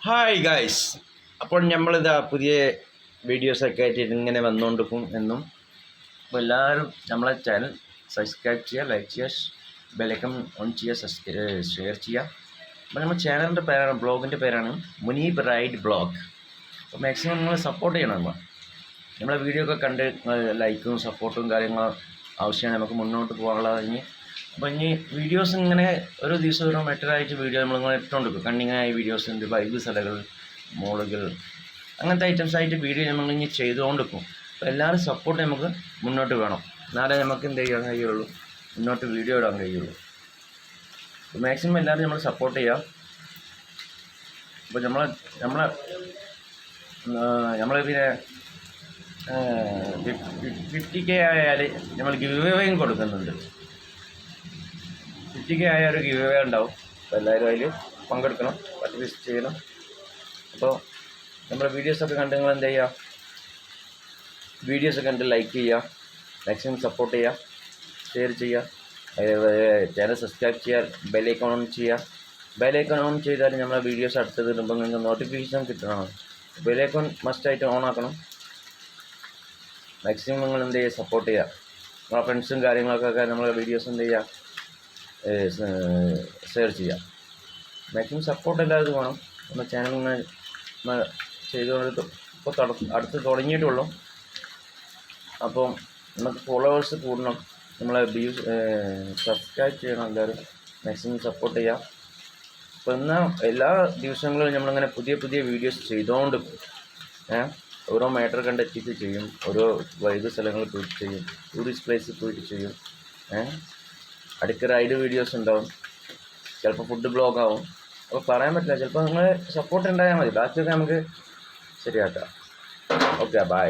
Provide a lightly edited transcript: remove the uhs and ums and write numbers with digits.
Hi guys, അപ്പോൾ നമ്മളിതാ പുതിയ വീഡിയോസൊക്കെ ആയിട്ട് ഇങ്ങനെ വന്നുകൊണ്ടിരിക്കും എന്നും. അപ്പോൾ എല്ലാവരും നമ്മളെ ചാനൽ സബ്സ്ക്രൈബ് ചെയ്യുക, ലൈക്ക് ചെയ്യുക, ബെലൈക്കൺ ഓൺ ചെയ്യുക, ഷെയർ ചെയ്യുക. അപ്പോൾ നമ്മുടെ ചാനലിൻ്റെ പേരാണ്, ബ്ലോഗിൻ്റെ പേരാണ് മുനീബ് റൈഡ് ബ്ലോഗ്. അപ്പോൾ മാക്സിമം നിങ്ങൾ സപ്പോർട്ട് ചെയ്യണം. നമ്മളെ വീഡിയോ ഒക്കെ കണ്ട് ലൈക്കും സപ്പോർട്ടും കാര്യങ്ങളും ആവശ്യമാണ് നമുക്ക് മുന്നോട്ട് പോകാനുള്ളതിന്. അപ്പോൾ ഇനി വീഡിയോസ് ഇങ്ങനെ ഒരു ദിവസം ഒരു മെറ്ററായിട്ട് വീഡിയോ നമ്മളിങ്ങനെ ഇട്ടുകൊണ്ടിരിക്കും. കണ്ണിങ്ങായ വീഡിയോസ് ഉണ്ട്, വൈബ് സ്ഥലങ്ങൾ, മോളുകൾ, അങ്ങനത്തെ ഐറ്റംസ് ആയിട്ട് വീഡിയോ നമ്മളിനി ചെയ്തുകൊണ്ടിരിക്കും. അപ്പോൾ എല്ലാവരും സപ്പോർട്ട് നമുക്ക് മുന്നോട്ട് വേണം, എന്നാലേ നമുക്ക് എന്ത് ചെയ്യാൻ കഴിയുള്ളൂ, മുന്നോട്ട് വീഡിയോ ഇടാൻ കഴിയുള്ളൂ. അപ്പോൾ മാക്സിമം എല്ലാവരും നമ്മൾ സപ്പോർട്ട് ചെയ്യുക. അപ്പോൾ നമ്മളെ പിന്നെ 50K ആയാൽ നമ്മൾ ഗിവ് അവേയും കൊടുക്കുന്നുണ്ട്. 50K ആയ ഒരു ഗിവ് അവേ ഉണ്ടാവും. അപ്പോൾ എല്ലാവരും അതിൽ പങ്കെടുക്കണം, പാർട്ടിസിപ്പേറ്റ് ചെയ്യണം. അപ്പോൾ നമ്മുടെ വീഡിയോസൊക്കെ കണ്ട് നിങ്ങൾ എന്ത് ചെയ്യുക, വീഡിയോസൊക്കെ കണ്ട് ലൈക്ക് ചെയ്യുക, മാക്സിമം സപ്പോർട്ട് ചെയ്യുക, ഷെയർ ചെയ്യുക, ചാനൽ സബ്സ്ക്രൈബ് ചെയ്യുക, ബെലൈക്കൺ ഓൺ ചെയ്യുക. ബെലൈക്കൺ ഓൺ ചെയ്താൽ നമ്മളെ വീഡിയോസ് അടുത്തത് ഇടുമ്പോൾ നിങ്ങൾക്ക് നോട്ടിഫിക്കേഷൻ കിട്ടണം. ബെലൈക്കൺ മസ്റ്റായിട്ട് ഓൺ ആക്കണം. മാക്സിമം നിങ്ങൾ എന്ത് ചെയ്യുക, സപ്പോർട്ട് ചെയ്യുക. നമ്മളെ ഫ്രണ്ട്സും കാര്യങ്ങളൊക്കെ നമ്മളെ വീഡിയോസ് എന്ത് ചെയ്യുക, ഷെയർ ചെയ്യുക. മാക്സിമം സപ്പോർട്ട് എല്ലാവരും വേണം. നമ്മുടെ ചാനൽ ഇങ്ങനെ ചെയ്തുകൊണ്ട് ഇപ്പോൾ അടുത്ത് തുടങ്ങിയിട്ടുള്ളൂ. അപ്പോൾ നമുക്ക് ഫോളോവേഴ്സ് കൂടണം, നമ്മളെ വ്യൂസ് സബ്സ്ക്രൈബ് ചെയ്യണം. എല്ലാവരും മാക്സിമം സപ്പോർട്ട് ചെയ്യുക. അപ്പോൾ എന്നാൽ എല്ലാ ദിവസങ്ങളിലും നമ്മളിങ്ങനെ പുതിയ പുതിയ വീഡിയോസ് ചെയ്തുകൊണ്ടിരിക്കും. ഓരോ മാറ്റർ കണ്ടെത്തിയിട്ട് ചെയ്യും, ഓരോ വൈബ് സ്ഥലങ്ങളിൽ പോയിട്ട് ചെയ്യും, ടൂറിസ്റ്റ് പ്ലേസിൽ പോയിട്ട് ചെയ്യും. അടുത്ത റൈഡ് വീഡിയോസ് ഉണ്ടാവും, ചിലപ്പോൾ ഫുഡ് ബ്ലോഗ് ആവും. അപ്പോൾ പറയാൻ പറ്റില്ല, ചിലപ്പോൾ നിങ്ങൾ സപ്പോർട്ട് ഉണ്ടായാൽ മതി, ബാക്കിയൊക്കെ നമുക്ക് ശരിയാക്കാം. Okay, by.